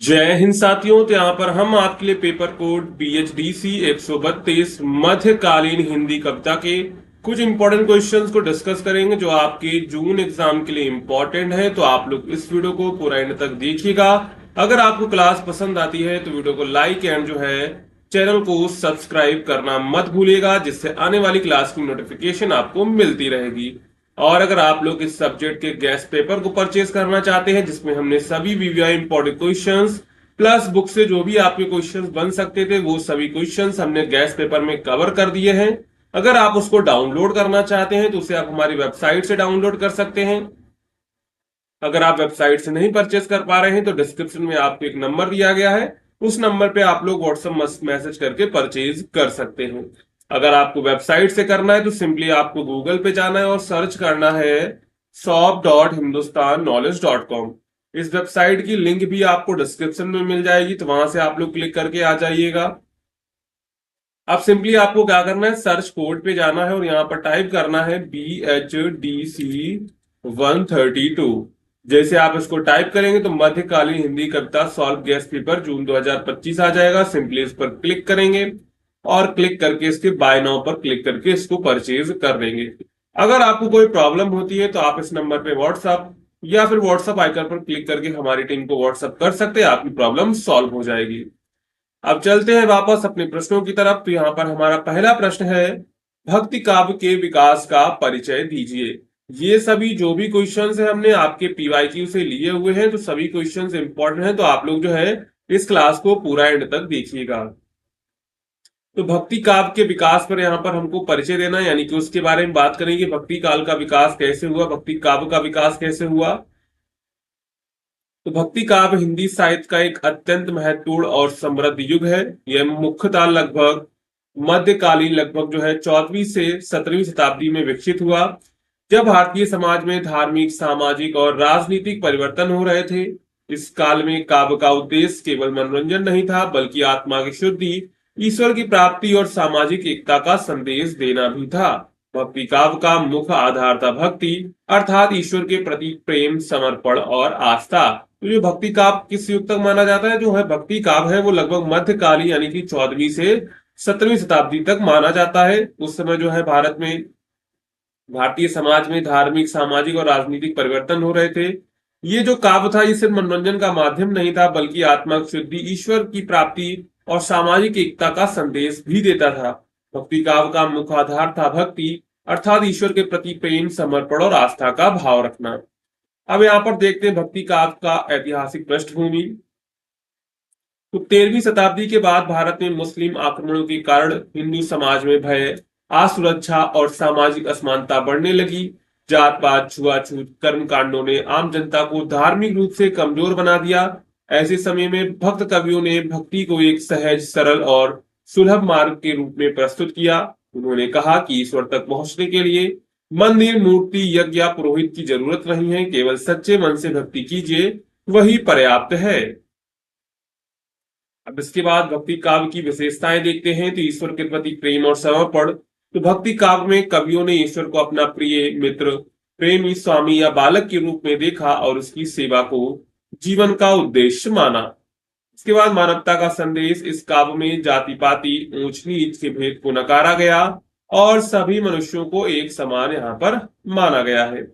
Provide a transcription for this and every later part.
जय हिंद साथियों। तो यहाँ पर हम आपके लिए पेपर कोड BHDC 132 मध्यकालीन हिंदी कविता के कुछ इंपॉर्टेंट क्वेश्चंस को डिस्कस करेंगे जो आपके जून एग्जाम के लिए इंपॉर्टेंट है। तो आप लोग इस वीडियो को पूरा एंड तक देखिएगा। अगर आपको क्लास पसंद आती है तो वीडियो को लाइक एंड जो है चैनल को सब्सक्राइब करना मत भूलिएगा, जिससे आने वाली क्लास की नोटिफिकेशन आपको मिलती रहेगी। और अगर आप लोग इस सब्जेक्ट के गेस्ट पेपर को परचेज करना चाहते हैं, जिसमें हमने सभी VVI important questions plus book से जो भी आपके क्वेश्चंस बन सकते थे वो सभी क्वेश्चंस हमने गेस्ट पेपर में कवर कर दिए हैं। अगर आप उसको डाउनलोड करना चाहते हैं तो उसे आप हमारी वेबसाइट से डाउनलोड कर सकते हैं। अगर आप वेबसाइट से नहीं परचेस कर पा रहे हैं तो डिस्क्रिप्शन में आपको एक नंबर दिया गया है, उस नंबर पे आप लोग व्हाट्सएप मैसेज करके परचेज कर सकते हैं। अगर आपको वेबसाइट से करना है तो सिंपली आपको गूगल पे जाना है और सर्च करना है shop.hindustanknowledge.com। इस वेबसाइट की लिंक भी आपको डिस्क्रिप्शन में मिल जाएगी, तो वहां से आप लोग क्लिक करके आ जाइएगा। अब सिंपली आपको क्या करना है, सर्च कोड पे जाना है और यहाँ पर टाइप करना है BHDC 132। जैसे आप इसको टाइप करेंगे तो मध्यकालीन हिंदी कविता सॉल्व गेस्ट पेपर जून 2025 आ जाएगा। सिंपली इस पर क्लिक करेंगे और क्लिक करके इसके बाय नाउ पर क्लिक करके इसको परचेज कर देंगे। अगर आपको कोई प्रॉब्लम होती है तो आप इस नंबर पे व्हाट्सएप या फिर व्हाट्सएप आइकन पर क्लिक करके हमारी टीम को व्हाट्सएप कर सकते हैं, आपकी प्रॉब्लम सॉल्व हो जाएगी। अब चलते हैं वापस अपने प्रश्नों की तरफ। तो यहाँ पर हमारा पहला प्रश्न है, भक्ति काव्य के विकास का परिचय दीजिए। ये सभी जो भी क्वेश्चंस है हमने आपके PYQ से लिए हुए हैं, तो सभी क्वेश्चंस इंपॉर्टेंट हैं, तो आप लोग जो है इस क्लास को पूरा एंड तक देखिएगा। तो भक्ति काव्य के विकास पर यहाँ पर हमको परिचय देना, यानी कि उसके बारे में बात करेंगे। भक्ति काल का विकास कैसे हुआ, भक्ति काव्य का विकास कैसे हुआ। तो भक्ति काव्य हिंदी साहित्य का एक अत्यंत महत्वपूर्ण और समृद्ध युग है। यह मुख्यतः लगभग मध्यकालीन, लगभग जो है 14वीं से 17वीं शताब्दी में विकसित हुआ, जब भारतीय समाज में धार्मिक, सामाजिक और राजनीतिक परिवर्तन हो रहे थे। इस काल में काव्य का उद्देश्य केवल मनोरंजन नहीं था, बल्कि आत्मा की शुद्धि, ईश्वर की प्राप्ति और सामाजिक एकता का संदेश देना भी था। भक्ति काव्य का मुख्य आधार था भक्ति, अर्थात ईश्वर के प्रति प्रेम, समर्पण और आस्था। तो जो भक्ति काव्य किस युग तक माना जाता है, जो है भक्ति काव्य है वो लगभग मध्यकालीन यानी कि 14वीं से 17वीं शताब्दी तक माना जाता है। उस समय जो है भारत में, भारतीय समाज में धार्मिक, सामाजिक और राजनीतिक परिवर्तन हो रहे थे। ये जो काव्य था ये सिर्फ मनोरंजन का माध्यम नहीं था, बल्कि आत्मा की शुद्धि, ईश्वर की प्राप्ति और सामाजिक एकता का संदेश भी देता था। भक्ति काव्य का मुख्य आधार था भक्ति, अर्थात ईश्वर के प्रति प्रेम, समर्पण और आस्था का भाव रखना। अब यहाँ पर देखते हैं भक्ति काव्य का ऐतिहासिक पृष्ठभूमि। तो 13वीं शताब्दी के बाद भारत में मुस्लिम आक्रमणों के कारण हिंदू समाज में भय, असुरक्षा और सामाजिक असमानता बढ़ने लगी। जात पात, छुआछूत, कर्म कांडों ने आम जनता को धार्मिक रूप से कमजोर बना दिया। ऐसे समय में भक्त कवियों ने भक्ति को एक सहज, सरल और सुलभ मार्ग के रूप में प्रस्तुत किया। उन्होंने कहा कि ईश्वर तक पहुंचने के लिए मंदिर, मूर्ति, यज्ञ या पुरोहित की जरूरत नहीं है, केवल सच्चे मन से भक्ति कीजिए, वही पर्याप्त है। अब इसके बाद भक्ति काव्य की विशेषताएं देखते हैं। तो ईश्वर के प्रति प्रेम और समर्पण। तो भक्ति काव्य में कवियों ने ईश्वर को अपना प्रिय मित्र, प्रेमी, स्वामी या बालक के रूप में देखा और उसकी सेवा को जीवन का उद्देश्य माना। इसके बाद मानवता का संदेश। इस काव्य में जाति पाति, ऊंच नीच के भेद को नकारा गया और सभी मनुष्यों को एक समान यहाँ पर माना गया है।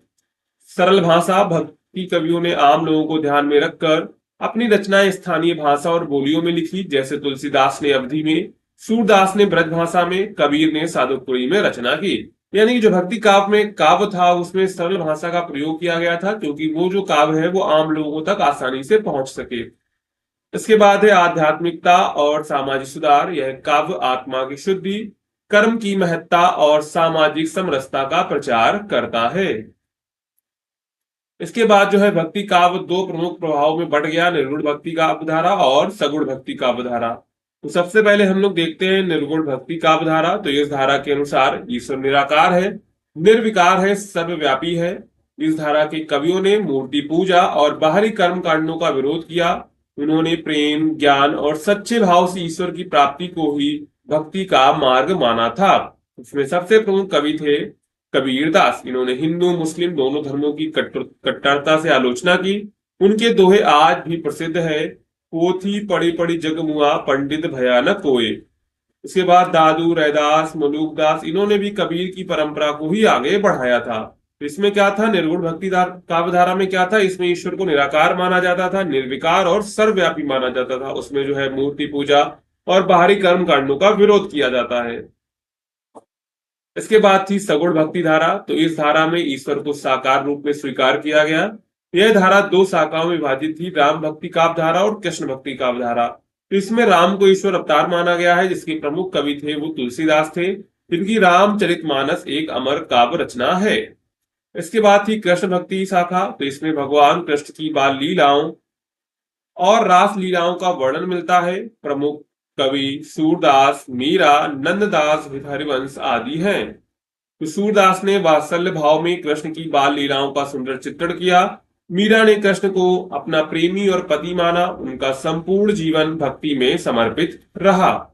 सरल भाषा। भक्ति कवियों ने आम लोगों को ध्यान में रखकर अपनी रचनाएं स्थानीय भाषा और बोलियों में लिखी, जैसे तुलसीदास ने अवधी में, सूरदास ने ब्रज भाषा में, कबीर ने सादुपुरी में रचना की। यानी कि जो भक्ति काव्य में काव्य था उसमें सरल भाषा का प्रयोग किया गया था, क्योंकि वो जो काव्य है वो आम लोगों तक आसानी से पहुंच सके। इसके बाद है आध्यात्मिकता और सामाजिक सुधार। यह काव्य आत्मा की शुद्धि, कर्म की महत्ता और सामाजिक समरसता का प्रचार करता है। इसके बाद जो है भक्ति काव्य दो प्रमुख प्रभावों में बढ़ गया, निर्गुण भक्ति काव्य धारा और सगुण भक्ति काव्य धारा। तो सबसे पहले हम लोग देखते हैं निर्गुण भक्ति काव्य धारा। तो इस धारा के अनुसार ईश्वर निराकार है, निर्विकार है, सर्वव्यापी है। इस धारा के कवियों ने मूर्ति पूजा और बाहरी कर्म कांडों का विरोध किया। उन्होंने प्रेम, ज्ञान और सच्चे भाव से ईश्वर की प्राप्ति को ही भक्ति का मार्ग माना था। इसमें सबसे प्रमुख कवि थे कबीरदास। इन्होंने हिंदू मुस्लिम दोनों धर्मों की कट्टरता से आलोचना की। उनके दोहे आज भी प्रसिद्ध है। पोथी पढ़ी पढ़ी जग मुआ, पंडित भयानक कोय। इसके बाद दादू, रैदास, मलूकदास, इन्होंने भी कबीर की परंपरा को ही आगे बढ़ाया था। तो इसमें क्या था, निर्गुण भक्ति काव्यधारा में क्या था, इसमें ईश्वर को निराकार माना जाता था, निर्विकार और सर्वव्यापी माना जाता था। उसमें जो है मूर्ति पूजा और बाहरी कर्म कांडों का विरोध किया जाता है। इसके बाद थी सगुण भक्ति धारा। तो इस धारा में ईश्वर को साकार रूप में स्वीकार किया गया। यह धारा दो शाखाओं में विभाजित थी, राम भक्ति काव्य धारा और कृष्ण भक्ति काव्य धारा। तो इसमें राम को ईश्वर अवतार माना गया है, जिसके प्रमुख कवि थे वो तुलसीदास थे, जिनकी रामचरितमानस एक अमर काव्य रचना है। इसके बाद थी कृष्ण भक्ति शाखा। तो इसमें भगवान कृष्ण की बाल लीलाओं और रास लीलाओं का वर्णन मिलता है। प्रमुख कवि सूरदास, मीरा, नंददास, हरिवंश आदि हैं। तो सूरदास ने वात्सल्य भाव में कृष्ण की बाल लीलाओं का सुंदर चित्रण किया। मीरा ने कृष्ण को अपना प्रेमी और पति माना। उनका संपूर्ण जीवन भक्ति में समर्पित रहा।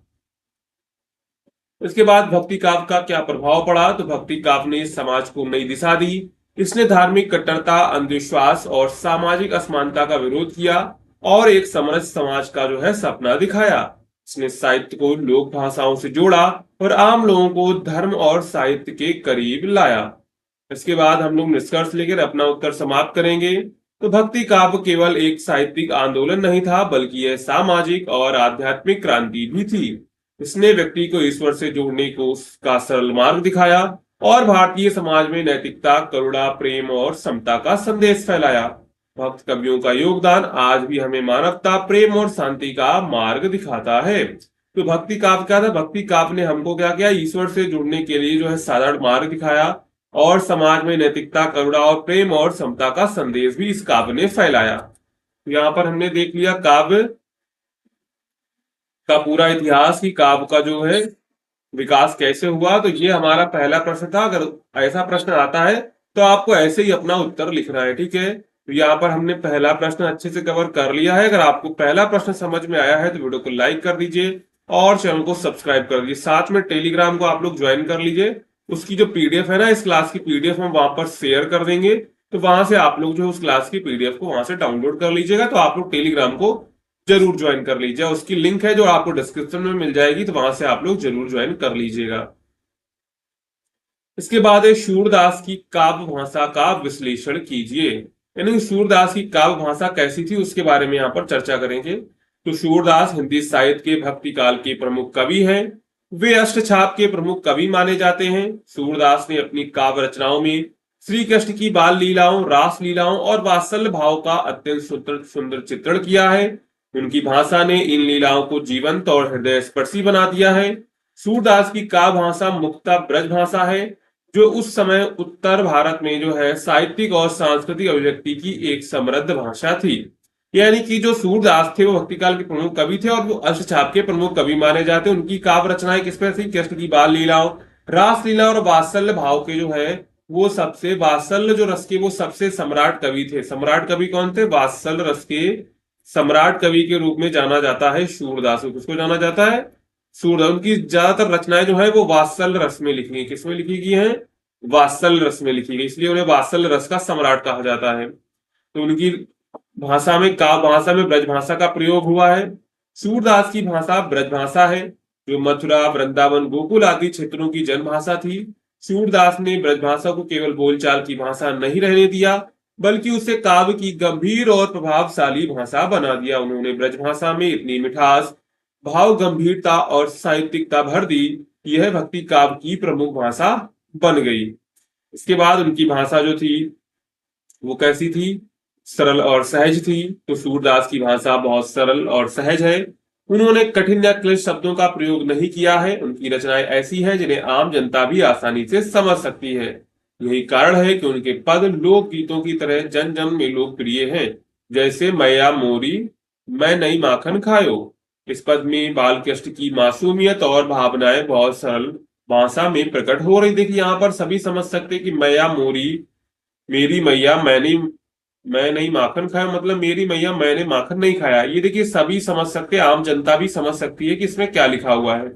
इसके बाद भक्ति काव्य का क्या प्रभाव पड़ा, तो भक्ति काव्य ने समाज को नई दिशा दी। इसने धार्मिक कट्टरता, अंधविश्वास और सामाजिक असमानता का विरोध किया और एक समरस समाज का जो है सपना दिखाया। इसने साहित्य को लोक भाषाओं से जोड़ा और आम लोगों को धर्म और साहित्य के करीब लाया। इसके बाद हम लोग निष्कर्ष लेकर अपना उत्तर समाप्त करेंगे। तो भक्ति काव्य केवल एक साहित्यिक आंदोलन नहीं था, बल्कि यह सामाजिक और आध्यात्मिक क्रांति भी थी। इसने व्यक्ति को ईश्वर से जोड़ने को का सरल मार्ग दिखाया और भारतीय समाज में नैतिकता, करुणा, प्रेम और समता का संदेश फैलाया। भक्त कवियों का योगदान आज भी हमें मानवता, प्रेम और शांति का मार्ग दिखाता है। तो भक्ति काव्य क्या था, भक्ति काव्य ने हमको क्या किया, ईश्वर से जुड़ने के लिए जो है साधारण मार्ग दिखाया और समाज में नैतिकता, करुणा और प्रेम और समता का संदेश भी इस काव्य ने फैलाया। तो यहाँ पर हमने देख लिया काव्य का पूरा इतिहास की काव्य का जो है विकास कैसे हुआ। तो ये हमारा पहला प्रश्न था। अगर ऐसा प्रश्न आता है तो आपको ऐसे ही अपना उत्तर लिखना है, ठीक है। तो यहाँ पर हमने पहला प्रश्न अच्छे से कवर कर लिया है। अगर आपको पहला प्रश्न समझ में आया है तो वीडियो को लाइक कर दीजिए और चैनल को सब्सक्राइब कर दीजिए। साथ में टेलीग्राम को आप लोग ज्वाइन कर लीजिए। उसकी जो पीडीएफ है ना, इस क्लास की पीडीएफ हम वहां पर शेयर कर देंगे। तो वहां से आप लोग जो है उस क्लास की पीडीएफ को वहां से डाउनलोड कर लीजिएगा। तो आप लोग टेलीग्राम को जरूर ज्वाइन कर लीजिए। उसकी लिंक है जो आपको डिस्क्रिप्शन में मिल जाएगी, तो वहां से आप लोग जरूर ज्वाइन कर लीजिएगा। इसके बाद है सूरदास की काव्य भाषा का विश्लेषण कीजिए। यानी सूरदास की काव्य भाषा कैसी थी उसके बारे में यहाँ पर चर्चा करेंगे। तो सूरदास हिंदी साहित्य के भक्ति काल के प्रमुख कवि हैं। वे अष्टछाप के प्रमुख कवि माने जाते हैं। सूरदास ने अपनी काव्य रचनाओं में श्री कृष्ण की बाल लीलाओं, रास लीलाओं और वात्सल्य भाव का अत्यंत सुंदर चित्रण किया है। उनकी भाषा ने इन लीलाओं को जीवंत और हृदय स्पर्शी बना दिया है। सूरदास की काव्य भाषा मुख्यतः ब्रज भाषा है, जो उस समय उत्तर भारत में जो है साहित्यिक और सांस्कृतिक अभिव्यक्ति की एक समृद्ध भाषा थी। यानी कि जो सूरदास थे वो भक्तिकाल के प्रमुख कवि थे और वो अष्टछाप के प्रमुख कवि माने जाते हैं। उनकी काव्य रचनाएं किस पर थी, कृष्ण की बाल लीलाओं, रास लीला और वात्सल्य भाव के जो है वो सबसे, वात्सल्य जो रस के वो सबसे सम्राट कवि थे। सम्राट कवि कौन थे, वात्सल्य रस के सम्राट कवि के रूप में जाना जाता है सूरदास को। किसको जाना जाता है, सूरदास। उनकी ज्यादातर रचनाएं जो है वो वात्सल्य रस में लिखी गई। किसमें लिखी गई है, वात्सल्य रस में लिखी गई, इसलिए उन्हें वात्सल्य रस का सम्राट कहा जाता है। तो उनकी भाषा में काव्य भाषा में ब्रज भाषा का प्रयोग हुआ है। सूरदास की भाषा ब्रज भाषा है, जो मथुरा, वृंदावन, गोकुल आदि क्षेत्रों की जनभाषा थी। सूरदास ने ब्रज भाषा को केवल बोलचाल की भाषा नहीं रहने दिया, बल्कि उसे काव्य की गंभीर और प्रभावशाली भाषा बना दिया। उन्होंने ब्रज भाषा में इतनी मिठास, भाव, गंभीरता और साहित्यिकता भर दी कि यह भक्ति काव्य की प्रमुख भाषा बन गई। इसके बाद उनकी भाषा जो थी वो कैसी थी, सरल और सहज थी। तो सूरदास की भाषा बहुत सरल और सहज है। उन्होंने कठिन या क्लिष्ट शब्दों का प्रयोग नहीं किया है। उनकी रचनाएं ऐसी हैं जिन्हें आम जनता भी आसानी से समझ सकती है। यही कारण है कि उनके पद लोक गीतों की तरह जन जन में लोकप्रिय हैं। जैसे मैया मोरी मैं नई माखन खायो, इस पद में बाल कृष्ण की मासूमियत और भावनाएं बहुत सरल भाषा में प्रकट हो रही। देखिए यहाँ पर सभी समझ सकते कि मैया मोरी, मेरी मैया मैं नहीं माखन खाया, मतलब मेरी मैया मैंने माखन नहीं खाया। ये देखिए सभी समझ सकते हैं, आम जनता भी समझ सकती है कि इसमें क्या लिखा हुआ है।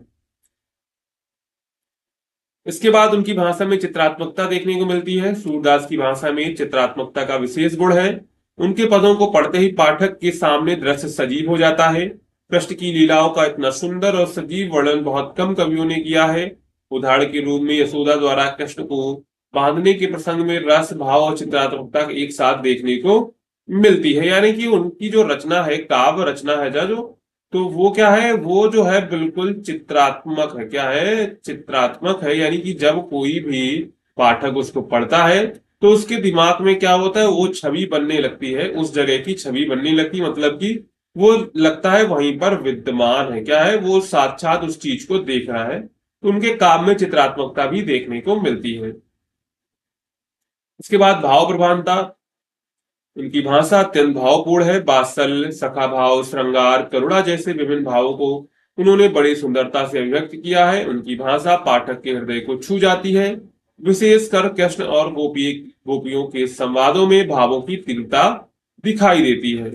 इसके बाद उनकी भाषा में चित्रात्मकता देखने को मिलती है। सूरदास की भाषा में चित्रात्मकता का विशेष गुण है। उनके पदों को पढ़ते ही पाठक के सामने दृश्य सजीव हो जाता है। कृष्ण की लीलाओं का इतना सुंदर और सजीव वर्णन बहुत कम कवियों ने किया है। उदाहरण के रूप में यशोदा द्वारा कृष्ण को बांधने के प्रसंग में रस, भाव और चित्रात्मकता एक साथ देखने को मिलती है। यानी कि उनकी जो रचना है, काव्य रचना है जो, तो वो क्या है, वो जो है बिल्कुल चित्रात्मक है। क्या है? चित्रात्मक है। यानी कि जब कोई भी पाठक उसको पढ़ता है तो उसके दिमाग में क्या होता है, वो छवि बनने लगती है, उस जगह की छवि बनने लगती है। मतलब कि वो लगता है वहीं पर विद्यमान है। क्या है? वो साक्षात उस चीज को देख रहा है। तो उनके काम में चित्रात्मकता भी देखने को मिलती है। इसके बाद भाव प्रधानता। इनकी भाषा अत्यंत भावपूर्ण है। वात्सल्य, सखा भाव, श्रृंगार, करुणा जैसे विभिन्न भावों को उन्होंने बड़ी सुंदरता से अभिव्यक्त किया है। उनकी भाषा पाठक के हृदय को छू जाती है। विशेषकर कृष्ण और गोपियों के संवादों में भावों की तीव्रता दिखाई देती है।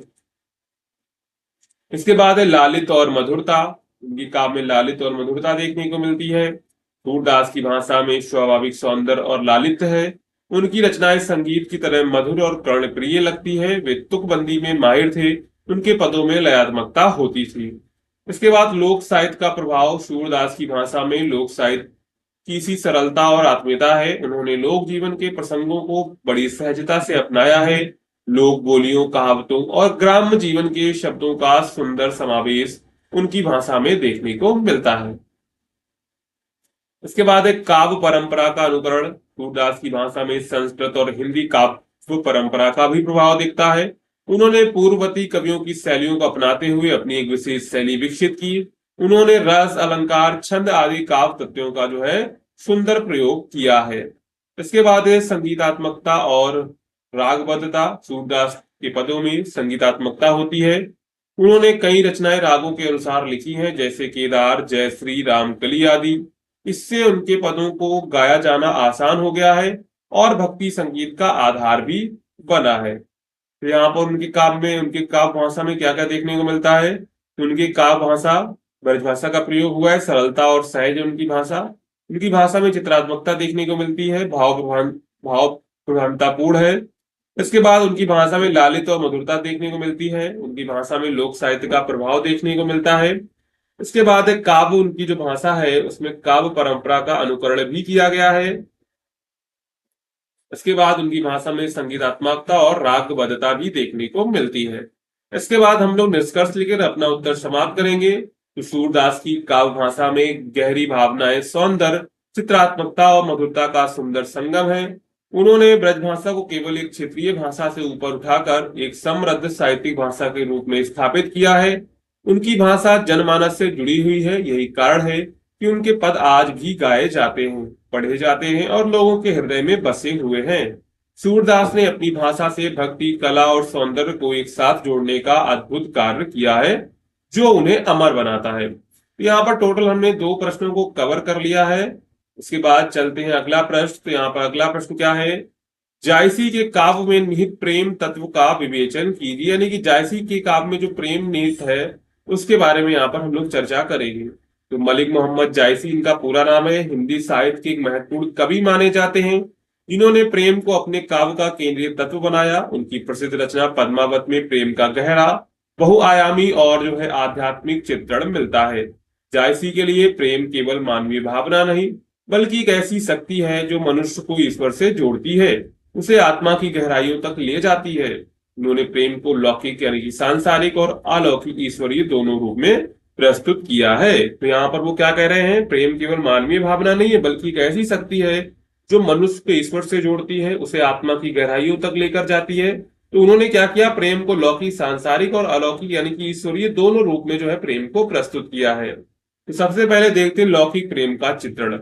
इसके बाद है लालित और मधुरता। उनकी काव्य में लालित और मधुरता देखने को मिलती है। सूरदास की भाषा में स्वाभाविक सौंदर्य और लालित्य है। उनकी रचनाएं संगीत की तरह मधुर और कर्णप्रिय लगती है। वे तुकबंदी में माहिर थे। उनके पदों में लयात्मकता होती थी। इसके बाद लोक साहित्य का प्रभाव। सूरदास की भाषा में लोक साहित्य की सी सरलता और आत्मीयता है। उन्होंने लोक जीवन के प्रसंगों को बड़ी सहजता से अपनाया है। लोक बोलियों, कहावतों और ग्राम्य जीवन के शब्दों का सुंदर समावेश उनकी भाषा में देखने को मिलता है। इसके बाद एक काव्य परंपरा का अनुकरण। सूरदास की भाषा में संस्कृत और हिंदी काव्य परंपरा का भी प्रभाव दिखता है। उन्होंने पूर्ववर्ती कवियों की शैलियों को अपनाते हुए अपनी एक विशेष शैली विकसित की। उन्होंने रस, अलंकार, छंद आदि काव्य तत्वों का जो है सुंदर प्रयोग किया है। इसके बाद है संगीतात्मकता और रागबद्धता। सूरदास के पदों में संगीतात्मकता होती है। उन्होंने कई रचनाएं रागों के अनुसार लिखी हैं, जैसे केदार, जयश्री, रामकली आदि। इससे उनके पदों को गाया जाना आसान हो गया है और भक्ति संगीत का आधार भी बना है। तो यहाँ पर उनके काव्य में, उनके काव्य भाषा में क्या क्या देखने को मिलता है, तो उनकी काव्य भाषा, ब्रज भाषा का प्रयोग हुआ है। सरलता और सहज उनकी भाषा। उनकी भाषा में चित्रात्मकता देखने को मिलती है। भाव प्रधानतापूर्ण है। इसके बाद उनकी भाषा में लालित और मधुरता देखने को मिलती है। उनकी भाषा में लोक साहित्य का प्रभाव देखने को मिलता है। इसके बाद एक काव्य, उनकी जो भाषा है उसमें काव्य परंपरा का अनुकरण भी किया गया है। इसके बाद उनकी भाषा में संगीतात्मकता और रागबद्धता भी देखने को मिलती है। इसके बाद हम लोग निष्कर्ष लेकर अपना उत्तर समाप्त करेंगे। तो सूरदास की काव्य भाषा में गहरी भावनाएं, सौंदर्य, चित्रात्मकता और मधुरता का सुंदर संगम है। उन्होंने ब्रजभाषा को केवल एक क्षेत्रीय भाषा से ऊपर उठाकर एक समृद्ध साहित्यिक भाषा के रूप में स्थापित किया है। उनकी भाषा जनमानस से जुड़ी हुई है। यही कारण है कि उनके पद आज भी गाए जाते हैं, पढ़े जाते हैं और लोगों के हृदय में बसे हुए हैं। सूरदास ने अपनी भाषा से भक्ति, कला और सौंदर्य को एक साथ जोड़ने का अद्भुत कार्य किया है, जो उन्हें अमर बनाता है। यहाँ पर टोटल हमने 2 प्रश्नों को कवर कर लिया है। इसके बाद चलते हैं अगला प्रश्न। तो यहाँ पर अगला प्रश्न क्या है, जायसी के काव्य में निहित प्रेम तत्व का विवेचन कीजिए। यानी कि जायसी के काव्य में जो प्रेम निहित है उसके बारे में यहाँ पर हम लोग चर्चा करेंगे। तो मलिक मोहम्मद जायसी इनका पूरा नाम है। हिंदी साहित्य के एक महत्वपूर्ण कवि माने जाते हैं, जिन्होंने प्रेम को अपने काव्य का केंद्रीय तत्व बनाया। उनकी प्रसिद्ध रचना पद्मावत में प्रेम का गहरा, बहुआयामी और जो है आध्यात्मिक चित्रण मिलता है। जायसी के लिए प्रेम केवल मानवीय भावना नहीं, बल्कि एक ऐसी शक्ति है जो मनुष्य को ईश्वर से जोड़ती है, उसे आत्मा की गहराइयों तक ले जाती है। उन्होंने प्रेम को लौकिक यानी कि सांसारिक और अलौकिक ईश्वरीय दोनों रूप में प्रस्तुत किया है। तो यहाँ पर वो क्या कह रहे हैं, प्रेम केवल मानवीय भावना नहीं है, बल्कि एक ऐसी शक्ति है जो मनुष्य को ईश्वर से जोड़ती है, उसे आत्मा की गहराइयों तक लेकर जाती है। तो उन्होंने क्या किया, प्रेम को लौकिक, सांसारिक और अलौकिक यानी कि ईश्वरीय दोनों रूप में जो है प्रेम को प्रस्तुत किया है। तो सबसे पहले देखते हैं लौकिक प्रेम का चित्रण।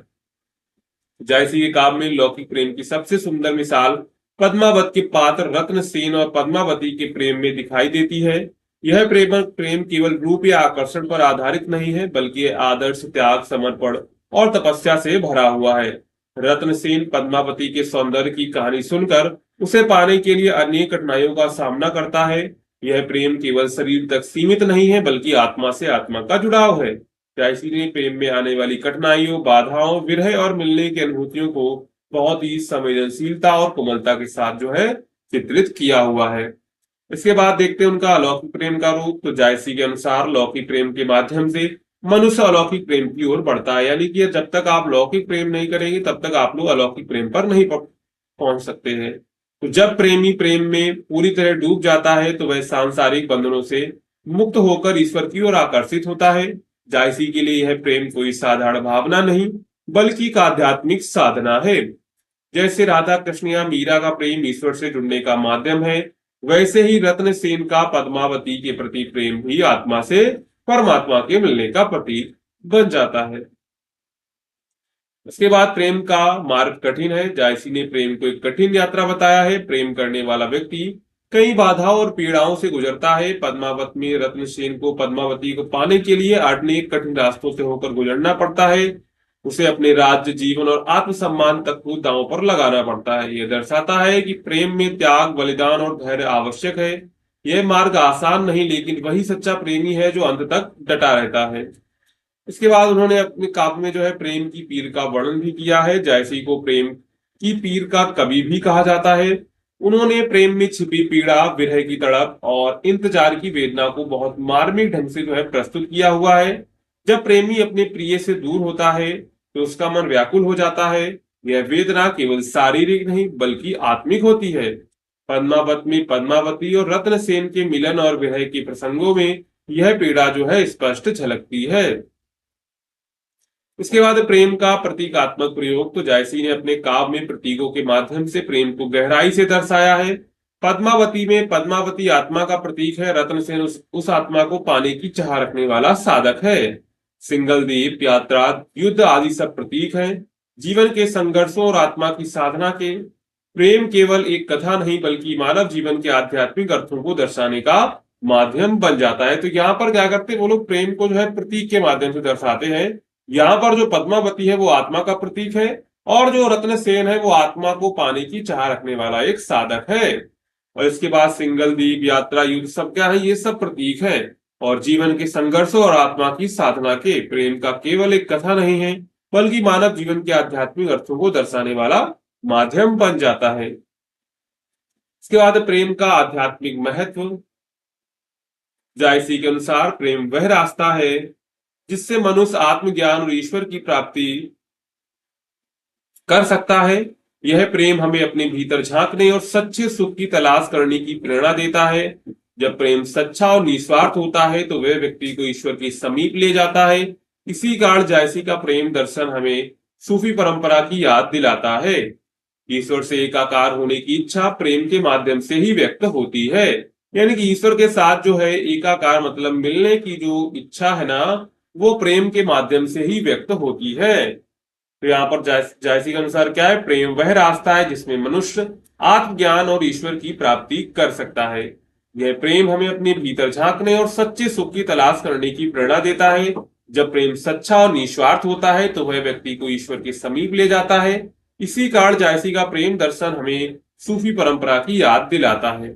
जायसी के काव्य में लौकिक प्रेम की सबसे सुंदर मिसाल पद्मावत के पात्र रत्नसेन और पद्मावती के प्रेम में दिखाई देती है। यह प्रेम केवल रूप या आकर्षण पर आधारित नहीं है, बल्कि आदर्श, त्याग, समर्पण और तपस्या से भरा हुआ है। रत्नसेन पद्मावती के सौंदर्य की कहानी सुनकर उसे पाने के लिए अनेक कठिनाइयों का सामना करता है। यह प्रेम केवल शरीर तक सीमित नहीं है, बल्कि आत्मा से आत्मा का जुड़ाव है। जायसी ने प्रेम में आने वाली कठिनाइयों, बाधाओं, विरह और मिलने की अनुभूतियों को बहुत ही संवेदनशीलता और कोमलता के साथ जो है चित्रित किया हुआ है। इसके बाद देखते हैं उनका अलौकिक प्रेम का रूप। तो जायसी के अनुसार लौकिक प्रेम के माध्यम से मनुष्य अलौकिक प्रेम की ओर बढ़ता है, यानी कि जब तक आप लौकिक प्रेम नहीं करेंगे तब तक आप लोग अलौकिक प्रेम पर नहीं पहुंच सकते हैं। तो जब प्रेमी प्रेम में पूरी तरह डूब जाता है तो वह सांसारिक बंधनों से मुक्त होकर ईश्वर की ओर आकर्षित होता है। जायसी के लिए यह प्रेम कोई साधारण भावना नहीं बल्कि एक आध्यात्मिक साधना है। जैसे राधा कृष्ण या मीरा का प्रेम ईश्वर से जुड़ने का माध्यम है, वैसे ही रत्न सेन का पद्मावती के प्रति प्रेम भी आत्मा से परमात्मा के मिलने का प्रतीक बन जाता है। उसके बाद प्रेम का मार्ग कठिन है। जायसी ने प्रेम को एक कठिन यात्रा बताया है। प्रेम करने वाला व्यक्ति कई बाधाओं और पीड़ाओं से गुजरता है। पद्मावत में रत्नसेन को पद्मावती को पाने के लिए अनेक कठिन रास्तों से होकर गुजरना पड़ता है। उसे अपने राज्य, जीवन और आत्मसम्मान तक को दांव पर लगाना पड़ता है। यह दर्शाता है कि प्रेम में त्याग, बलिदान और धैर्य आवश्यक है। यह मार्ग आसान नहीं, लेकिन वही सच्चा प्रेमी है जो अंत तक डटा रहता है। इसके बाद उन्होंने अपने काव्य में जो है प्रेम की पीर का वर्णन भी किया है। जायसी को प्रेम की पीर का कवि भी कहा जाता है। उन्होंने प्रेम में छिपी पीड़ा, विरह की तड़प और इंतजार की वेदना को बहुत मार्मिक ढंग से जो है प्रस्तुत किया हुआ है। जब प्रेमी अपने प्रिय से दूर होता है तो उसका मन व्याकुल हो जाता है। यह वेदना केवल शारीरिक नहीं बल्कि आत्मिक होती है। पद्मावत में पद्मावती और रत्नसेन के मिलन और विरह के प्रसंगों में यह पीड़ा जो है स्पष्ट झलकती है। इसके बाद प्रेम का प्रतीकात्मक प्रयोग। तो जायसी ने अपने काव्य में प्रतीकों के माध्यम से प्रेम को गहराई से दर्शाया है। पद्मावती में पद्मावती आत्मा का प्रतीक है। रत्नसेन उस आत्मा को पाने की चाह रखने वाला साधक है। सिंगलदीप, यात्रा, युद्ध आदि सब प्रतीक हैं जीवन के संघर्षों और आत्मा की साधना के। प्रेम केवल एक कथा नहीं बल्कि मानव जीवन के आध्यात्मिक अर्थों को दर्शाने का माध्यम बन जाता है। तो यहाँ पर क्या करते हैं वो लोग, प्रेम को जो है प्रतीक के माध्यम से दर्शाते हैं। यहाँ पर जो पद्मावती है वो आत्मा का प्रतीक है और जो रत्नसेन है वो आत्मा को पाने की चाह रखने वाला एक साधक है। और इसके बाद सिंगलदीप, यात्रा, युद्ध सब क्या है, ये सब प्रतीक है और जीवन के संघर्षों और आत्मा की साधना के। प्रेम का केवल एक कथा नहीं है बल्कि मानव जीवन के आध्यात्मिक अर्थों को दर्शाने वाला माध्यम बन जाता है। इसके बाद प्रेम का आध्यात्मिक महत्व। जायसी के अनुसार प्रेम वह रास्ता है जिससे मनुष्य आत्मज्ञान और ईश्वर की प्राप्ति कर सकता है। यह प्रेम हमें अपने भीतर झांकने और सच्चे सुख की तलाश करने की प्रेरणा देता है। जब प्रेम सच्चा और निस्वार्थ होता है तो वह व्यक्ति को ईश्वर के समीप ले जाता है। इसी कारण जायसी का प्रेम दर्शन हमें सूफी परंपरा की याद दिलाता है। ईश्वर से एकाकार होने की इच्छा प्रेम के माध्यम से ही व्यक्त होती है। यानी कि ईश्वर के साथ जो है एकाकार मतलब मिलने की जो इच्छा है ना, वो प्रेम के माध्यम से ही व्यक्त होती है। तो यहाँ पर जायसी के अनुसार क्या है, प्रेम वह रास्ता है जिसमें मनुष्य आत्मज्ञान और ईश्वर की प्राप्ति कर सकता है। यह प्रेम हमें अपने भीतर झांकने और सच्चे सुख की तलाश करने की प्रेरणा देता है। जब प्रेम सच्चा और निस्वार्थ होता है तो वह व्यक्ति को ईश्वर के समीप ले जाता है। इसी कारण जायसी का प्रेम दर्शन हमें सूफी परंपरा की याद दिलाता है।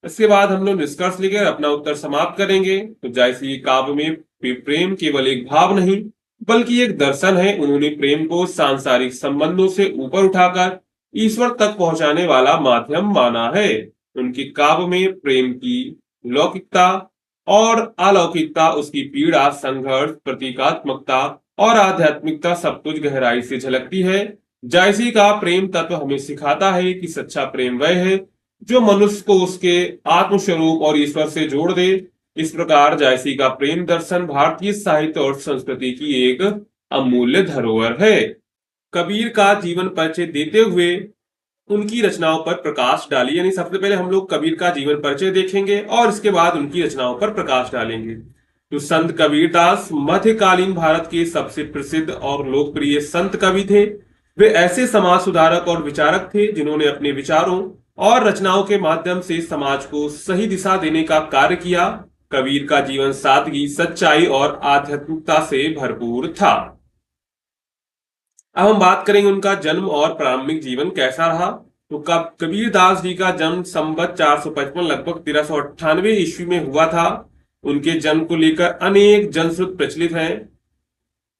इसके बाद हम लोग निष्कर्ष लेकर अपना उत्तर समाप्त करेंगे। तो जायसी काव्य में प्रेम केवल एक भाव नहीं बल्कि एक दर्शन है। उन्होंने प्रेम को सांसारिक संबंधों से ऊपर उठाकर ईश्वर तक पहुंचाने वाला माध्यम माना है। उनके काव्य में प्रेम की लौकिकता और अलौकिकता, उसकी पीड़ा, संघर्ष, प्रतीकात्मकता और आध्यात्मिकता सब कुछ गहराई से झलकती है। जायसी का प्रेम तत्व हमें सिखाता है कि सच्चा प्रेम वह है जो मनुष्य को उसके आत्मस्वरूप और ईश्वर से जोड़ दे। इस प्रकार जायसी का प्रेम दर्शन भारतीय साहित्य और संस्कृति की एक अमूल्य धरोहर है। कबीर का जीवन परिचय देते हुए उनकी रचनाओं पर प्रकाश डालिए। यानी सबसे पहले हम लोग कबीर का जीवन परिचय देखेंगे और इसके बाद उनकी रचनाओं पर प्रकाश डालेंगे। तो संत कबीरदास मध्यकालीन भारत के सबसे प्रसिद्ध और लोकप्रिय संत कवि थे। वे ऐसे समाज सुधारक और विचारक थे जिन्होंने अपने विचारों और रचनाओं के माध्यम से समाज को सही दिशा देने का कार्य किया। कबीर का जीवन सादगी, सच्चाई और आध्यात्मिकता से भरपूर था। अब हम बात करेंगे उनका जन्म और प्रारंभिक जीवन कैसा रहा। तो कबीर दास जी का जन्म संवत 455 लगभग 1398 ईस्वी में हुआ था। उनके जन्म को लेकर अनेक जनश्रुत प्रचलित हैं।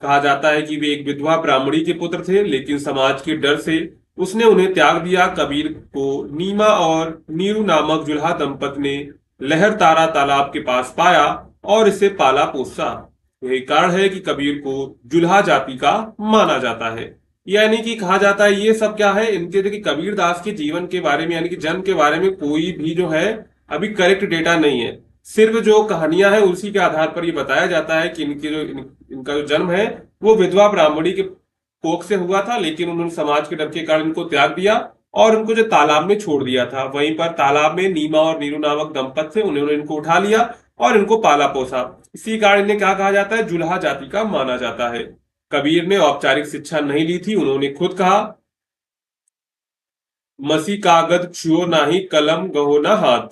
कहा जाता है कि वे एक विधवा ब्राह्मणी के पुत्र थे, लेकिन समाज के डर से उसने उन्हें त्याग दिया। कबीर को नीमा और नीरू नामक जुल्हा दंपत ने लहर तारा तालाब के पास पाया और इसे पाला पोसा। यही कारण है कि कबीर को जुल्हा जाति का माना जाता है। यानी कि कहा जाता है ये सब क्या है, इनके देखिए कबीर दास के जीवन के बारे में यानी कि जन्म के बारे में कोई भी जो है अभी करेक्ट डेटा नहीं है। सिर्फ जो कहानियां हैं उसी के आधार पर ये बताया जाता है कि इनका जो जन्म है वो विधवा ब्राह्मणी के कोख से हुआ था, लेकिन उन्होंने समाज के डर के कारण इनको त्याग दिया और उनको जो तालाब में छोड़ दिया था। वहीं पर तालाब में नीमा और नीरू नामक दंपत थे, उन्होंने इनको उठा लिया और इनको पाला पोसा। इसी कारण इन्हें क्या कहा जाता है, जुल्हा जाति का माना जाता है। कबीर ने औपचारिक शिक्षा नहीं ली थी। उन्होंने खुद कहा, मसी कागज छुओ नाही कलम गहो न हाथ।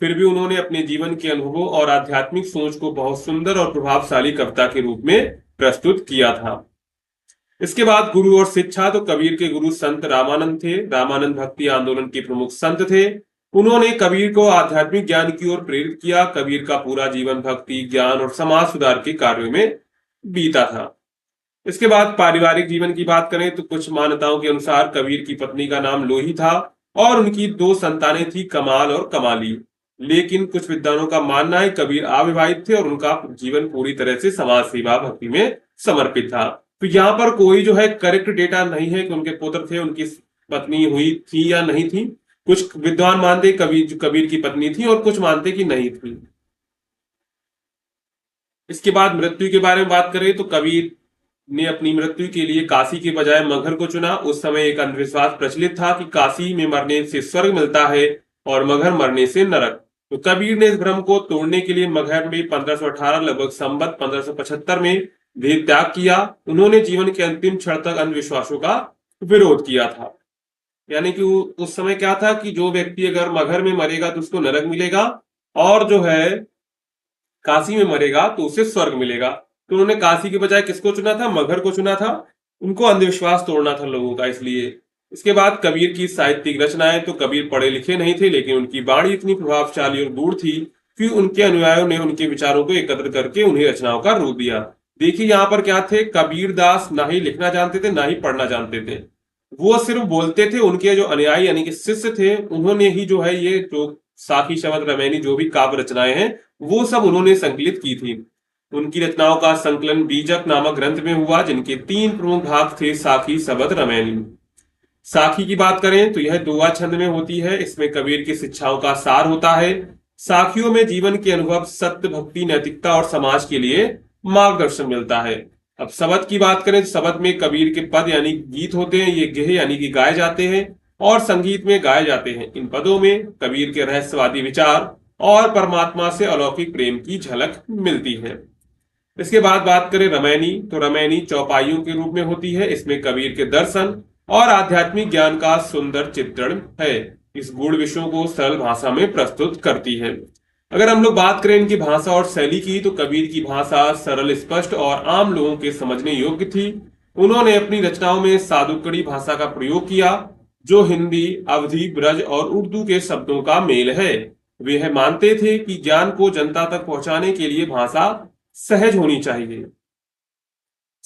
फिर भी उन्होंने अपने जीवन के अनुभवों और आध्यात्मिक सोच को बहुत सुंदर और प्रभावशाली कविता के रूप में प्रस्तुत किया था। इसके बाद गुरु और शिक्षा, तो कबीर के गुरु संत रामानंद थे। रामानंद भक्ति आंदोलन के प्रमुख संत थे। उन्होंने कबीर को आध्यात्मिक ज्ञान की ओर प्रेरित किया। कबीर का पूरा जीवन भक्ति, ज्ञान और समाज सुधार के कार्यों में बीता था। इसके बाद पारिवारिक जीवन की बात करें तो कुछ मान्यताओं के अनुसार कबीर की पत्नी का नाम लोही था और उनकी 2 संतानें थी, कमाल और कमाली। लेकिन कुछ विद्वानों का मानना है कबीर अविवाहित थे और उनका जीवन पूरी तरह से समाज सेवा भक्ति में समर्पित था। तो यहाँ पर कोई जो है करेक्ट डेटा नहीं है कि उनके पुत्र थे, उनकी पत्नी हुई थी या नहीं थी। कुछ विद्वान मानते कबीर की पत्नी थी और कुछ मानते कि नहीं थी। इसके बाद मृत्यु के बारे में बात करें तो कबीर ने अपनी मृत्यु के लिए काशी के बजाय मगहर को चुना। उस समय एक अंधविश्वास प्रचलित था कि काशी में मरने से स्वर्ग मिलता है और मगहर मरने से नरक। तो कबीर ने इस भ्रम को तोड़ने के लिए मगहर में 1518 लगभग संवत 1575 में देह त्याग किया। उन्होंने जीवन के अंतिम क्षण तक अंधविश्वासों का विरोध किया था। यानी कि उस समय क्या था कि जो व्यक्ति अगर मगहर में मरेगा तो उसको नरक मिलेगा और जो है काशी में मरेगा तो उसे स्वर्ग मिलेगा। तो उन्होंने काशी के बजाय किसको चुना था, मगहर को चुना था। उनको अंधविश्वास तोड़ना था लोगों का, इसलिए। इसके बाद कबीर की साहित्यिक रचनाएं, तो कबीर पढ़े लिखे नहीं थे लेकिन उनकी वाणी इतनी प्रभावशाली और गूढ़ थी कि उनके अनुयायियों ने उनके विचारों को एकत्र करके उन्हें रचनाओं का रूप दिया। देखिए यहाँ पर क्या थे, कबीर दास ना ही लिखना जानते थे ना ही पढ़ना जानते थे। वो सिर्फ बोलते थे। उनके जो अनुयायी यानी कि शिष्य थे उन्होंने ही जो है ये जो साखी शबद रमैनी जो भी काव्य रचनाएं हैं वो सब उन्होंने संकलित की थी। उनकी रचनाओं का संकलन बीजक नामक ग्रंथ में हुआ, जिनके 3 प्रमुख भाग थे, साखी शबद रमैनी। साखी की बात करें तो यह दोहा छंद में होती है। इसमें कबीर की शिक्षाओं का सार होता है। साखियों में जीवन के अनुभव, सत्य, भक्ति, नैतिकता और समाज के लिए मार्गदर्शन मिलता है। अब शबद की बात करें तो शबद में कबीर के पद यानी गीत होते हैं। ये गेह यानी कि गाए जाते हैं और संगीत में गाए जाते हैं। इन पदों में कबीर के रहस्यवादी विचार और परमात्मा से अलौकिक प्रेम की झलक मिलती है। इसके बाद बात करें रमैनी, तो रमैनी चौपाइयों के रूप में होती है। इसमें कबीर के दर्शन और आध्यात्मिक ज्ञान का सुंदर चित्रण है। इस गूढ़ विषयों को सरल भाषा में प्रस्तुत करती है। अगर हम लोग बात करें इनकी भाषा और शैली की, तो कबीर की भाषा सरल, स्पष्ट और आम लोगों के समझने योग्य थी। उन्होंने अपनी रचनाओं में सादुकड़ी भाषा का प्रयोग किया, जो हिंदी, अवधी, ब्रज और उर्दू के शब्दों का मेल है। वे यह मानते थे कि ज्ञान को जनता तक पहुंचाने के लिए भाषा सहज होनी चाहिए।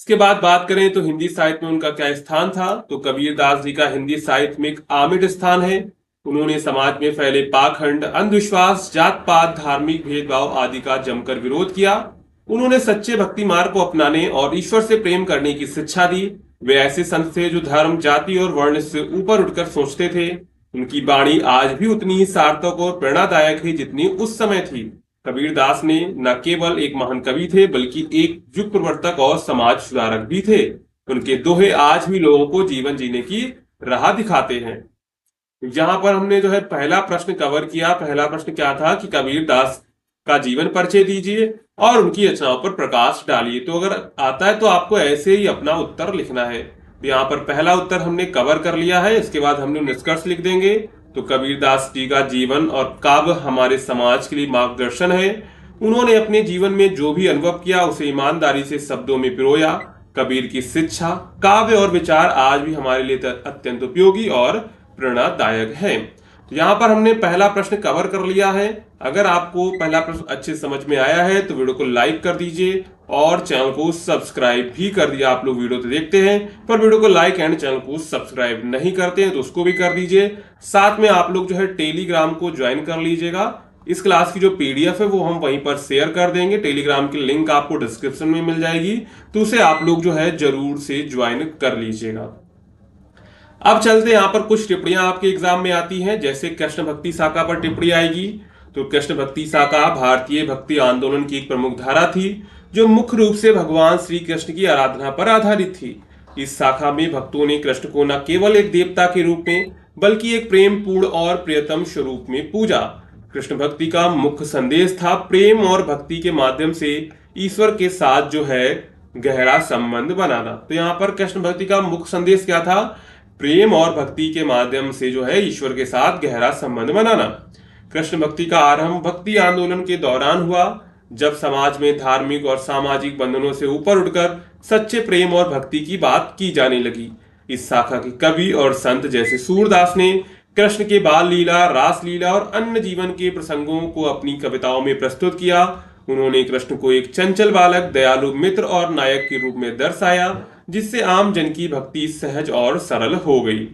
इसके बाद बात करें तो हिंदी साहित्य में उनका क्या स्थान था, तो कबीर दास जी का हिंदी साहित्य में एक आमिर स्थान है। उन्होंने समाज में फैले पाखंड, अंधविश्वास, जात पात, धार्मिक भेदभाव आदि का जमकर विरोध किया। उन्होंने सच्चे भक्ति मार्ग को अपनाने और ईश्वर से प्रेम करने की शिक्षा दी। वे ऐसे संत थे जो धर्म, जाति और वर्ण से ऊपर उठकर सोचते थे। उनकी वाणी आज भी उतनी ही सार्थक और प्रेरणादायक है जितनी उस समय थी। कबीर दास ने न केवल एक महान कवि थे बल्कि एक युग प्रवर्तक और समाज सुधारक भी थे। उनके दोहे आज भी लोगों को जीवन जीने की राह दिखाते हैं। यहाँ पर हमने जो है पहला प्रश्न कवर किया। पहला प्रश्न क्या था कि कबीर दास का जीवन परिचय दीजिए और उनकी रचनाओं पर प्रकाश डालिए। तो अगर आता है तो आपको ऐसे ही अपना उत्तर लिखना है। तो यहाँ पर पहला उत्तर हमने कवर कर लिया है। इसके बाद हमने निष्कर्ष लिख देंगे। तो कबीर दास जी का जीवन और काव्य हमारे समाज के लिए मार्गदर्शन है। उन्होंने अपने जीवन में जो भी अनुभव किया उसे ईमानदारी से शब्दों में पिरोया। कबीर की शिक्षा, काव्य और विचार आज भी हमारे लिए अत्यंत उपयोगी और प्रेरणादायक है। तो यहाँ पर हमने पहला प्रश्न कवर कर लिया है। अगर आपको पहला प्रश्न अच्छे समझ में आया है तो वीडियो को लाइक कर दीजिए और चैनल को सब्सक्राइब भी कर दिया। आप लोग वीडियो तो देखते हैं पर वीडियो को लाइक एंड चैनल को सब्सक्राइब नहीं करते हैं तो उसको भी कर दीजिए। साथ में आप लोग जो है टेलीग्राम को ज्वाइन कर लीजिएगा। इस क्लास की जो पीडीएफ है वो हम वहीं पर शेयर कर देंगे। टेलीग्राम की लिंक आपको डिस्क्रिप्शन में मिल जाएगी, तो उसे आप लोग जो है जरूर से ज्वाइन कर लीजिएगा। अब चलते हैं, यहाँ पर कुछ टिप्पणियां आपके एग्जाम में आती हैं। जैसे कृष्ण भक्ति शाखा पर टिप्पणी आएगी, तो कृष्ण भक्ति शाखा भारतीय भक्ति आंदोलन की एक प्रमुख धारा थी जो मुख्य रूप से भगवान श्री कृष्ण की आराधना पर आधारित थी। इस शाखा में भक्तों ने कृष्ण को न केवल एक देवता के रूप में बल्कि एक प्रेम पूर्ण और प्रियतम स्वरूप में पूजा। कृष्ण भक्ति का मुख्य संदेश था प्रेम और भक्ति के माध्यम से ईश्वर के साथ जो है गहरा संबंध बनाना। तो यहाँ पर कृष्ण भक्ति का मुख्य संदेश क्या था? प्रेम और भक्ति के माध्यम से जो है ईश्वर के साथ गहरा संबंध बनाना। कृष्ण भक्ति का आरंभ भक्ति आंदोलन के दौरान हुआ, जब समाज में धार्मिक और सामाजिक बंधनों से ऊपर उठकर सच्चे प्रेम और भक्ति की बात की जाने लगी। इस शाखा के कवि और संत जैसे सूरदास ने कृष्ण के बाल लीला, रास लीला और अन्य जीवन के प्रसंगों को अपनी कविताओं में प्रस्तुत किया। उन्होंने कृष्ण को एक चंचल बालक, दयालु मित्र और नायक के रूप में दर्शाया, जिससे आम जन की भक्ति सहज और सरल हो गई।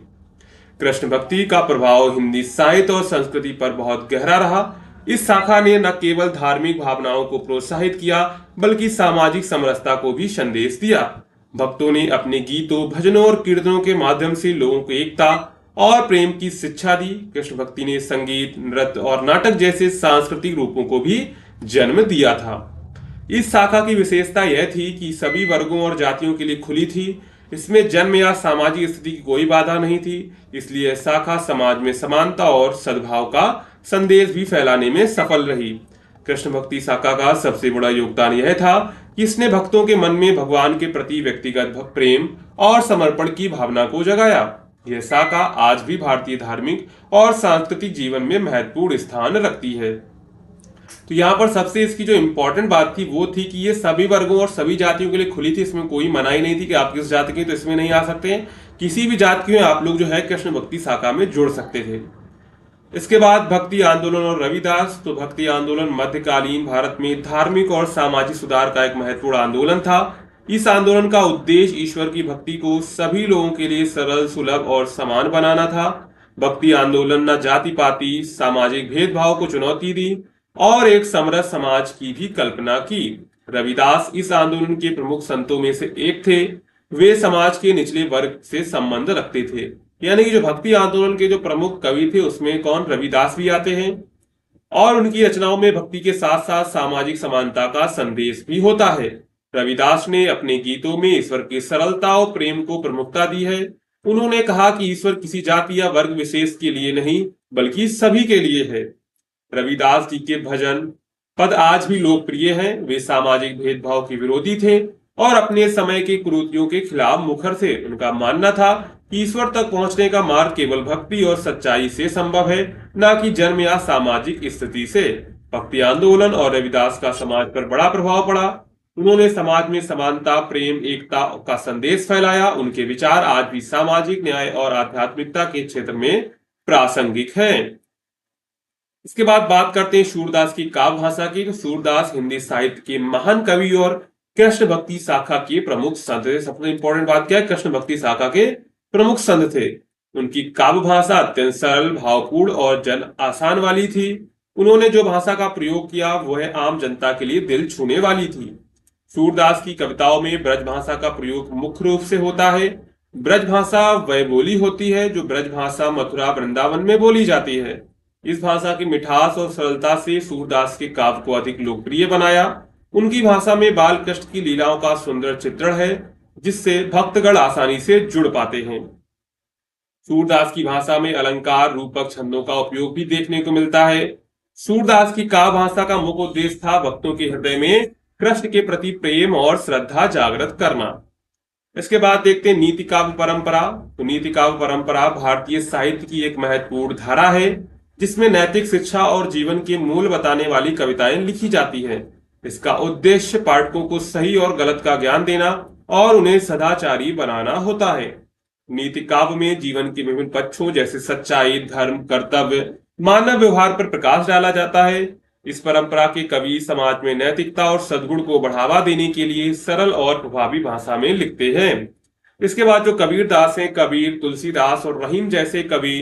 कृष्ण भक्ति का प्रभाव हिंदी साहित्य और संस्कृति पर बहुत गहरा रहा। इस शाखा ने न केवल धार्मिक भावनाओं को प्रोत्साहित किया बल्कि सामाजिक समरसता को भी संदेश दिया। भक्तों ने अपने गीतों, भजनों और कीर्तनों के माध्यम से लोगों को एकता और प्रेम की शिक्षा दी। कृष्ण भक्ति ने संगीत, नृत्य और नाटक जैसे सांस्कृतिक रूपों को भी जन्म दिया था। इस शाखा की विशेषता यह थी कि सभी वर्गों और जातियों के लिए खुली थी। इसमें जन्म या सामाजिक स्थिति की कोई बाधा नहीं थी, इसलिए शाखा समाज में समानता और सद्भाव का संदेश भी फैलाने में सफल रही। कृष्ण भक्ति शाखा का सबसे बड़ा योगदान यह था कि इसने भक्तों के मन में भगवान के प्रति व्यक्तिगत प्रेम और समर्पण की भावना को जगाया। यह शाखा आज भी भारतीय धार्मिक और सांस्कृतिक जीवन में महत्वपूर्ण स्थान रखती है। तो यहाँ पर सबसे इसकी जो इंपॉर्टेंट बात थी वो थी कि ये सभी वर्गों और सभी जातियों के लिए खुली थी। इसमें कोई मनाही नहीं थी कि आप किस जाति के तो इसमें नहीं आ सकते हैं। किसी भी जाति के आप लोग जो है कृष्ण भक्ति शाखा में जुड़ सकते थे। इसके बाद भक्ति आंदोलन और रविदास। तो भक्ति आंदोलन मध्यकालीन भारत में धार्मिक और सामाजिक सुधार का एक महत्वपूर्ण आंदोलन था। इस आंदोलन का उद्देश्य ईश्वर की भक्ति को सभी लोगों के लिए सरल, सुलभ और समान बनाना था। भक्ति आंदोलन न जाति पाति सामाजिक भेदभाव को चुनौती दी और एक समरस समाज की भी कल्पना की। रविदास इस आंदोलन के प्रमुख संतों में से एक थे। वे समाज के निचले वर्ग से संबंध रखते थे। यानी कि जो भक्ति आंदोलन के जो प्रमुख कवि थे उसमें कौन? रविदास भी आते हैं। और उनकी रचनाओं में भक्ति के साथ साथ सामाजिक समानता का संदेश भी होता है। रविदास ने अपने गीतों में ईश्वर की सरलता और प्रेम को प्रमुखता दी है। उन्होंने कहा कि ईश्वर किसी जाति या वर्ग विशेष के लिए नहीं बल्कि सभी के लिए है। रविदास जी के भजन पद आज भी लोकप्रिय हैं। वे सामाजिक भेदभाव के विरोधी थे और अपने समय के कुरीतियों के खिलाफ मुखर थे। उनका मानना था कि ईश्वर तक पहुंचने का मार्ग केवल भक्ति और सच्चाई से संभव है, न कि जन्म या सामाजिक स्थिति से। भक्ति आंदोलन और रविदास का समाज पर बड़ा प्रभाव पड़ा। उन्होंने समाज में समानता, प्रेम, एकता का संदेश फैलाया। उनके विचार आज भी सामाजिक न्याय और आध्यात्मिकता के क्षेत्र में प्रासंगिक हैं। इसके बाद बात करते हैं सूरदास की काव्य भाषा की। तो सूरदास हिंदी साहित्य के महान कवि और कृष्ण भक्ति शाखा के प्रमुख संत थे। सबसे इंपॉर्टेंट बात क्या है? कृष्ण भक्ति शाखा के प्रमुख संत थे। उनकी काव्य भाषा अत्यंत सरल, भावपूर्ण और जन आसान वाली थी। उन्होंने जो भाषा का प्रयोग किया वह आम जनता के लिए दिल छूने वाली थी। सूरदास की कविताओं में ब्रज भाषा का प्रयोग मुख्य रूप से होता है। ब्रज भाषा वह बोली होती है जो ब्रज भाषा मथुरा, वृंदावन में बोली जाती है। इस भाषा की मिठास और सरलता से सूरदास के काव्य को अधिक लोकप्रिय बनाया। उनकी भाषा में बाल कृष्ण की लीलाओं का सुंदर चित्रण है, जिससे भक्तगण आसानी से जुड़ पाते हैं। सूरदास की भाषा में अलंकार, रूपक, छंदों का उपयोग भी देखने को मिलता है। सूरदास की काव्य भाषा का मुख्य उद्देश्य था भक्तों के हृदय में कृष्ण के प्रति प्रेम और श्रद्धा जागृत करना। इसके बाद देखते हैं नीति काव्य परंपरा। तो नीति काव्य परंपरा भारतीय साहित्य की एक महत्वपूर्ण धारा है, जिसमें नैतिक शिक्षा और जीवन के मूल बताने वाली कविताएं लिखी जाती हैं। इसका उद्देश्य पाठकों को सही और गलत का ज्ञान देना और उन्हें सदाचारी बनाना होता है। नीति काव्य में जीवन के विभिन्न पक्षों जैसे सच्चाई, धर्म, कर्तव्य, मानव व्यवहार पर प्रकाश डाला जाता है। इस परंपरा के कवि समाज में नैतिकता और सद्गुण को बढ़ावा देने के लिए सरल और प्रभावी भाषा में लिखते हैं। इसके बाद जो कबीर दास हैं, कबीर, तुलसीदास और रहीम जैसे कवि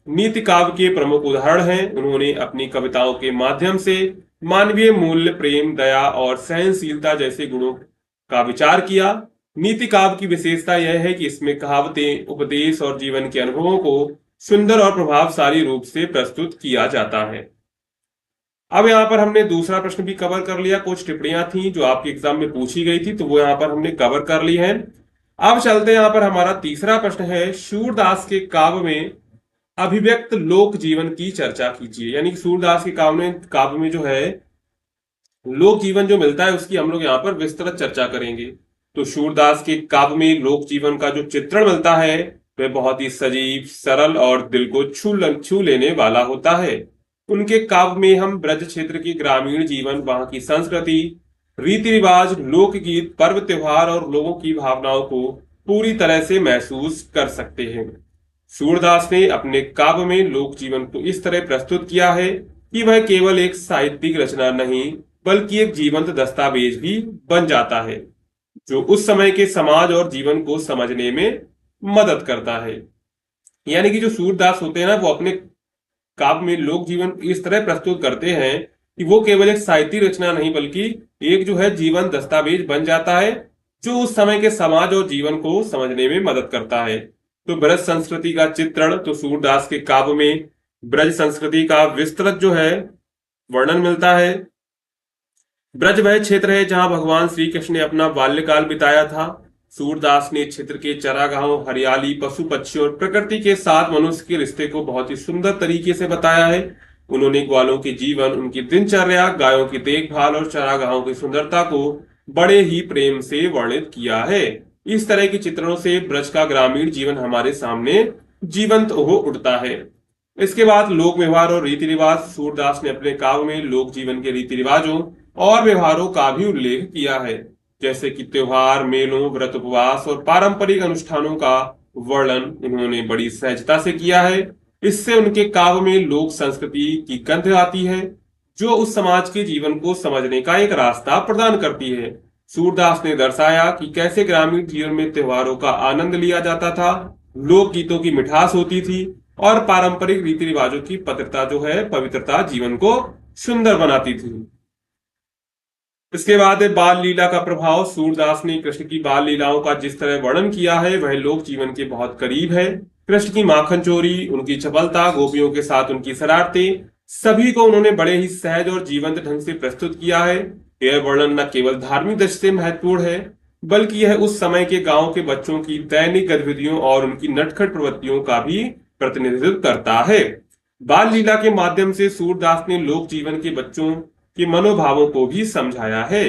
नीति काव्य के प्रमुख उदाहरण हैं। उन्होंने अपनी कविताओं के माध्यम से मानवीय मूल्य, प्रेम, दया और सहनशीलता जैसे गुणों का विचार किया। नीति काव्य की विशेषता यह है कि इसमें कहावतें, उपदेश और जीवन के अनुभवों को सुंदर और प्रभावशाली रूप से प्रस्तुत किया जाता है। अब यहाँ पर हमने दूसरा प्रश्न भी कवर कर लिया। कुछ टिप्पणियां थी जो आपके एग्जाम में पूछी गई थी, तो वो यहाँ पर हमने कवर कर ली है। अब चलते यहाँ पर हमारा तीसरा प्रश्न है, सूरदास के काव्य में अभिव्यक्त लोक जीवन की चर्चा कीजिए। यानी कि सूरदास के काव्य में जो है लोक जीवन जो मिलता है उसकी हम लोग यहाँ पर विस्तृत चर्चा करेंगे। तो सूरदास के काव्य में लोक जीवन का जो चित्रण मिलता है वह बहुत ही सजीव, सरल और दिल को छू लेने वाला होता है। उनके काव्य में हम ब्रज क्षेत्र की ग्रामीण जीवन, वहां की संस्कृति, रीति रिवाज, लोकगीत, पर्व त्योहार और लोगों की भावनाओं को पूरी तरह से महसूस कर सकते हैं। सूरदास ने अपने काव्य में लोक जीवन को इस तरह प्रस्तुत किया है कि वह केवल एक साहित्यिक रचना नहीं बल्कि एक जीवंत दस्तावेज भी बन जाता है, जो उस समय के समाज और जीवन को समझने में मदद करता है। यानी कि जो सूरदास होते हैं ना, वो अपने काव्य में लोक जीवन इस तरह प्रस्तुत करते हैं कि वो केवल एक साहित्यिक रचना नहीं बल्कि एक जो है जीवन दस्तावेज बन जाता है, जो उस समय के समाज और जीवन को समझने में मदद करता है। तो ब्रज संस्कृति का चित्रण, तो सूरदास के काव्य में ब्रज संस्कृति का विस्तृत जो है वर्णन मिलता है। ब्रज वह क्षेत्र है जहां भगवान श्री कृष्ण ने अपना बाल्यकाल बिताया था। सूरदास ने क्षेत्र के चरागाहों, हरियाली, पशु पक्षियों और प्रकृति के साथ मनुष्य के रिश्ते को बहुत ही सुंदर तरीके से बताया है। उन्होंने ग्वालों के जीवन, उनकी दिनचर्या, गायों की देखभाल और चरागाहों की सुंदरता को बड़े ही प्रेम से वर्णित किया है। इस तरह के चित्रणों से ब्रज का ग्रामीण जीवन हमारे सामने जीवंत हो उठता है। इसके बाद लोक व्यवहार और रीति रिवाज, सूरदास ने अपने काव्य में लोक जीवन के रीति रिवाजों और व्यवहारों का भी उल्लेख किया है, जैसे कि त्योहार, मेलों, व्रत, उपवास और पारंपरिक अनुष्ठानों का वर्णन इन्होंने बड़ी सहजता से किया है। इससे उनके काव्य में लोक संस्कृति की गंध आती है, जो उस समाज के जीवन को समझने का एक रास्ता प्रदान करती है। सूरदास ने दर्शाया कि कैसे ग्रामीण जीवन में त्योहारों का आनंद लिया जाता था, लोक गीतों की मिठास होती थी और पारंपरिक रीति रिवाजों की पवित्रता जीवन को सुंदर बनाती थी। इसके बाद बाल लीला का प्रभाव। सूरदास ने कृष्ण की बाल लीलाओं का जिस तरह वर्णन किया है वह लोक जीवन के बहुत करीब है। कृष्ण की माखन चोरी, उनकी चपलता, गोपियों के साथ उनकी शरारतें, सभी को उन्होंने बड़े ही सहज और जीवंत ढंग से प्रस्तुत किया है। यह वर्णन न केवल धार्मिक दृष्टि से महत्वपूर्ण है बल्कि यह उस समय के गांव के बच्चों की दैनिक गतिविधियों और उनकी नटखट प्रवृत्तियों का भी प्रतिनिधित्व करता है। बाल लीला के माध्यम से सूरदास ने लोक जीवन के बच्चों के मनोभावों को भी समझाया है।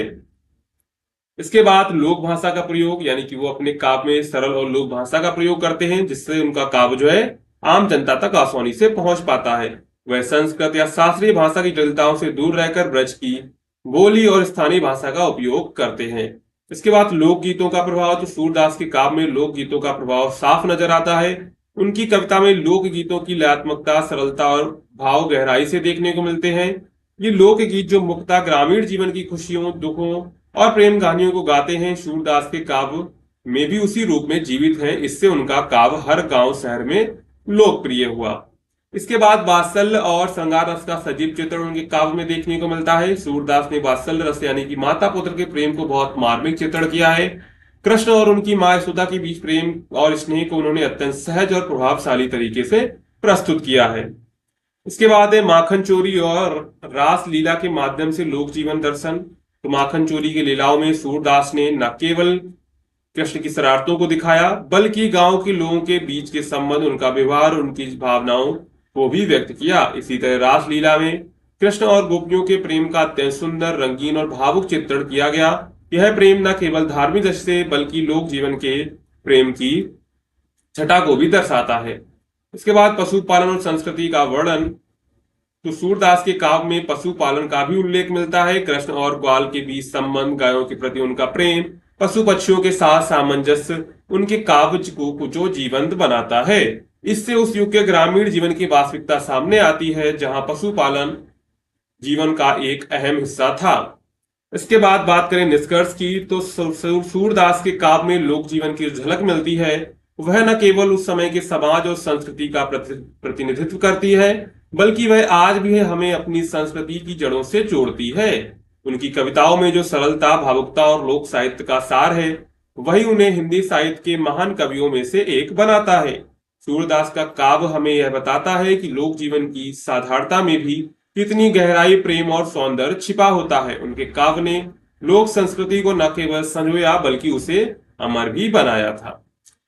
इसके बाद लोक भाषा का प्रयोग, यानी कि वो अपने काव्य में सरल और लोक भाषा का प्रयोग करते हैं, जिससे उनका काव्य जो है आम जनता तक आसानी से पहुंच पाता है। वह संस्कृत या शास्त्रीय भाषा की जटिलताओं से दूर रहकर ब्रज की बोली और स्थानीय भाषा का उपयोग करते हैं। इसके बाद लोकगीतों का प्रभाव। तो सूरदास के काव्य में लोकगीतों का प्रभाव साफ नजर आता है। उनकी कविता में लोकगीतों की लयात्मकता, सरलता और भाव गहराई से देखने को मिलते हैं। ये लोकगीत जो मुख्यतः ग्रामीण जीवन की खुशियों, दुखों और प्रेम कहानियों को गाते हैं, सूरदास के काव्य में भी उसी रूप में जीवित हैं। इससे उनका काव्य हर गांव शहर में लोकप्रिय हुआ। इसके बाद वात्सल्य और श्रृंगार रस का सजीव चित्रण उनके काव्य में देखने को मिलता है। सूरदास ने वात्सल्य रस यानी कि माता पुत्र के प्रेम को बहुत मार्मिक चित्रण किया है। कृष्ण और उनकी मां यशोदा के बीच प्रेम और स्नेह को उन्होंने अत्यंत सहज और प्रभावशाली तरीके से प्रस्तुत किया है। इसके बाद है माखन चोरी और रास लीला के माध्यम से लोक जीवन दर्शन। तो माखन चोरी की लीलाओं में सूरदास ने न केवल कृष्ण की शरारतों को दिखाया बल्कि गांव के लोगों के बीच के संबंध, उनका व्यवहार, उनकी भावनाओं को भी व्यक्त किया। इसी तरह रास लीला में कृष्ण और गोपियों के प्रेम का अत्यंत सुंदर, रंगीन और भावुक चित्रण किया गया। यह प्रेम न केवल धार्मिक दृष्टि से बल्कि लोक जीवन के प्रेम की छटा को भी दर्शाता है। इसके बाद पशुपालन और संस्कृति का वर्णन। तो सूरदास के काव्य में पशुपालन का भी उल्लेख मिलता है। कृष्ण और ग्वाल के बीच संबंध, गायों के प्रति उनका प्रेम, पशु पक्षियों के साथ सामंजस्य उनके काव्य को जो जीवंत बनाता है। इससे उस युग के ग्रामीण जीवन की वास्तविकता सामने आती है, जहां पशुपालन जीवन का एक अहम हिस्सा था। इसके बाद बात करें निष्कर्ष की, तो सूरदास के काव्य में लोक जीवन की झलक मिलती है। वह न केवल उस समय के समाज और संस्कृति का प्रतिनिधित्व करती है, बल्कि वह आज भी हमें अपनी संस्कृति की जड़ों से जोड़ती है। उनकी कविताओं में जो सरलता, भावुकता और लोक साहित्य का सार है, वही उन्हें हिंदी साहित्य के महान कवियों में से एक बनाता है। सूरदास का काव्य हमें यह बताता है कि लोक जीवन की साधारणता में भी कितनी गहराई, प्रेम और सौंदर्य छिपा होता है। उनके काव्य ने लोक संस्कृति को न केवल संजोया बल्कि उसे अमर भी बनाया था।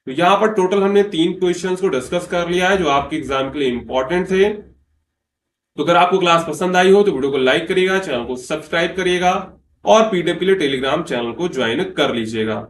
तो यहाँ पर टोटल हमने 3 क्वेश्चंस को डिस्कस कर लिया है जो आपके एग्जाम के लिए इंपॉर्टेंट थे। तो अगर आपको क्लास पसंद आई हो तो वीडियो को लाइक करिएगा, चैनल को सब्सक्राइब करिएगा और पीडीएफ के लिए टेलीग्राम चैनल को ज्वाइन कर लीजिएगा।